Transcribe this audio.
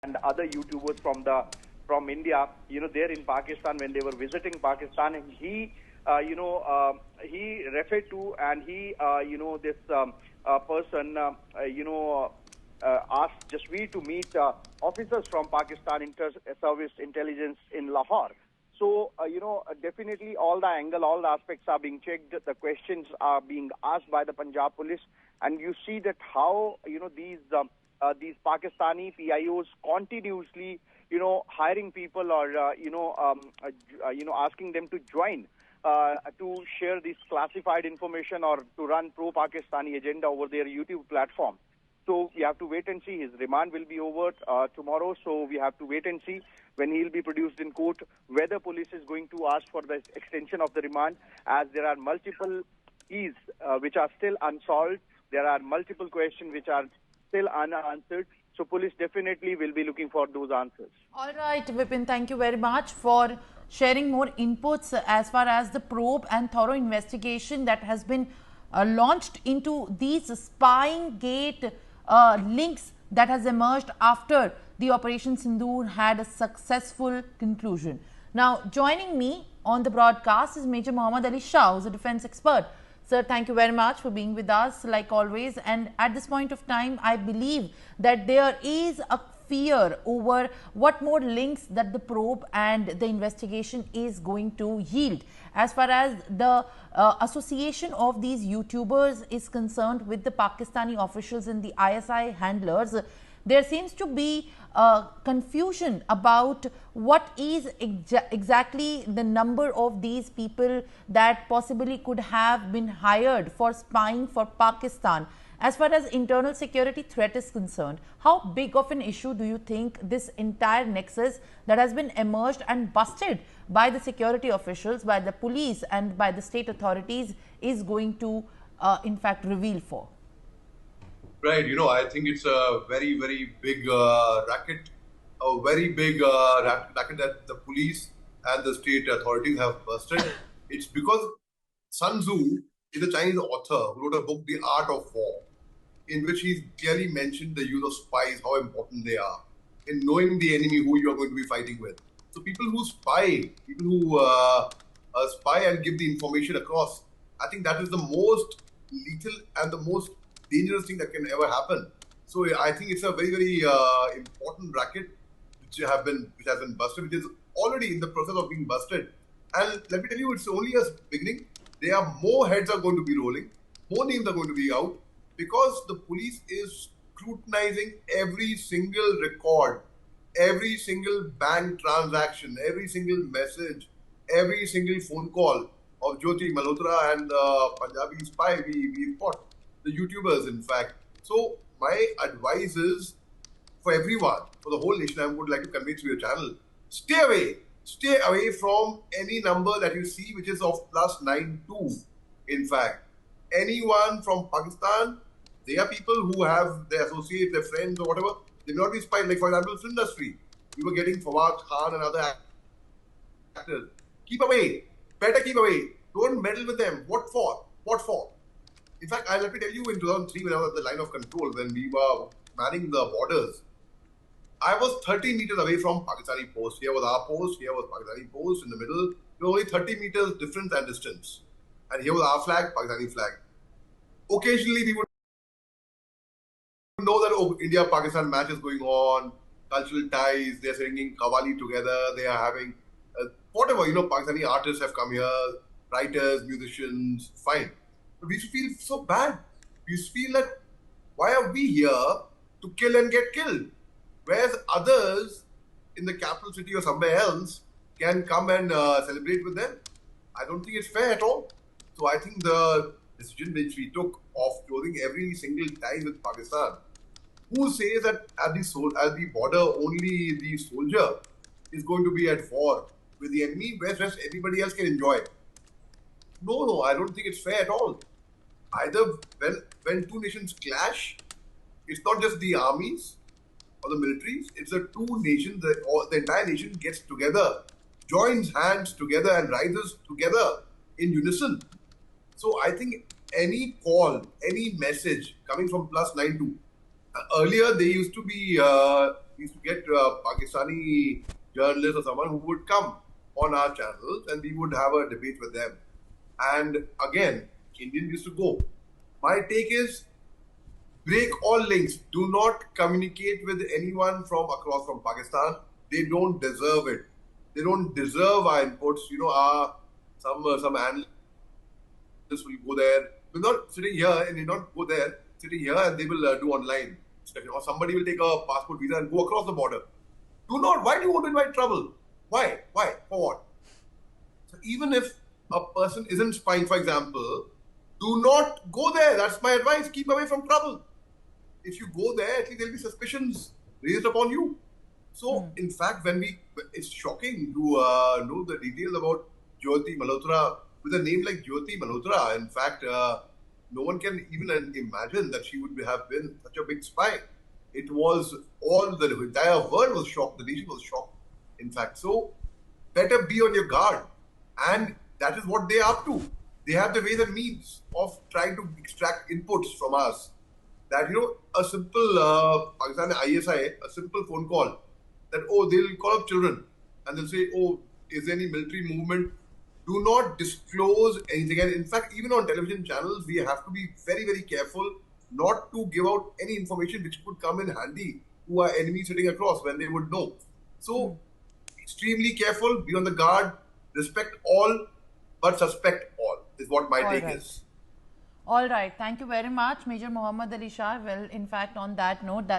and other YouTubers from India, there in Pakistan when they were visiting Pakistan, and he referred to, and he this person asked Jasveer to meet officers from Pakistan Inter-Service Intelligence in Lahore. So, definitely all the aspects are being checked. The questions are being asked by the Punjab police. And you see that how, these Pakistani PIOs continuously, hiring people or, asking them to join, to share this classified information or to run pro-Pakistani agenda over their YouTube platform. So we have to wait and see. His remand will be over tomorrow. So we have to wait and see when he will be produced in court, whether police is going to ask for the extension of the remand, as there are multiple keys which are still unsolved. There are multiple questions which are still unanswered. So police definitely will be looking for those answers. All right, Vipin, thank you very much for sharing more inputs as far as the probe and thorough investigation that has been launched into these spying gate links that has emerged after the Operation Sindoor had a successful conclusion. Now, joining me on the broadcast is Major Mohd Ali Shah, who is a defense expert. Sir, thank you very much for being with us, like always. And at this point of time, I believe that there is a fear over what more links that the probe and the investigation is going to yield. As far as the association of these YouTubers is concerned with the Pakistani officials and the ISI handlers, there seems to be confusion about what is exactly the number of these people that possibly could have been hired for spying for Pakistan. As far as internal security threat is concerned, how big of an issue do you think this entire nexus that has been emerged and busted by the security officials, by the police and by the state authorities is going to in fact reveal for? Right, I think it's a very, very big racket, a very big racket that the police and the state authorities have busted. It's because Sun Tzu is a Chinese author who wrote a book, The Art of War, in which he clearly mentioned the use of spies, how important they are in knowing the enemy who you are going to be fighting with. So people who spy, spy and give the information across, I think that is the most lethal and the most dangerous thing that can ever happen. So I think it's a very, very important racket which has been busted, which is already in the process of being busted. And let me tell you, it's only a beginning. There are more heads are going to be rolling, more names are going to be out, because the police is scrutinizing every single record, every single bank transaction, every single message, every single phone call of Jyoti Malhotra and Punjabi spy we caught. The YouTubers, in fact. So my advice is for everyone, for the whole nation, I would like to convey through your channel, stay away from any number that you see which is of +92. In fact, anyone from Pakistan, they are people who have their associates, their friends or whatever, they may not be spied. Like for example, film industry, we were getting Fawad Khan and other actors. Keep away, better keep away. Don't meddle with them. What for? What for? In fact, let me tell you, in 2003, when I was at the line of control, when we were manning the borders, I was 30 meters away from Pakistani post. Here was our post, here was Pakistani post in the middle. There were only 30 meters difference and distance. And here was our flag, Pakistani flag. Occasionally, we would know that India-Pakistan match is going on, cultural ties, they're singing Qawwali together, they are having whatever, Pakistani artists have come here, writers, musicians, fine. But we used to feel so bad. We used to feel that, why are we here to kill and get killed? Whereas others in the capital city or somewhere else can come and celebrate with them. I don't think it's fair at all. So I think the decision which we took of closing every single tie with Pakistan, who says that at the border only the soldier is going to be at war with the enemy, whereas everybody else can enjoy it? No, I don't think it's fair at all. Either when two nations clash, it's not just the armies or the militaries, it's the two nations, the entire nation gets together, joins hands together and rises together in unison. So I think any call, any message coming from +92, earlier they used to be We used to get Pakistani journalists or someone who would come on our channels and we would have a debate with them. And again, Indians used to go. My take is break all links. Do not communicate with anyone from across from Pakistan. They don't deserve it. They don't deserve our inputs. You know, some analysts will go there. We're not sitting here and they not go there, sitting here and they will do online. Or somebody will take a passport visa and go across the border. Do not. Why do you want to invite trouble? Why? Why? For what? So even if a person isn't spying, for example, do not go there. That's my advice. Keep away from trouble. If you go there, at least there'll be suspicions raised upon you. So, in fact, it's shocking to know the details about Jyoti Malhotra. With a name like Jyoti Malhotra, in fact, no one can even imagine that she would have been such a big spy. It was the entire world was shocked, the nation was shocked, in fact. So, better be on your guard. And that is what they are up to. They have the ways and means of trying to extract inputs from us. That, a simple Pakistan ISI, a simple phone call, that, they'll call up children and they'll say, is there any military movement? Do not disclose anything. And in fact, even on television channels, we have to be very, very careful not to give out any information which could come in handy to our enemy sitting across when they would know. So, extremely careful, be on the guard, respect all, but suspect all, is what my take is. All right. Thank you very much, Major Mohd Ali Shah. Well, in fact, on that note, that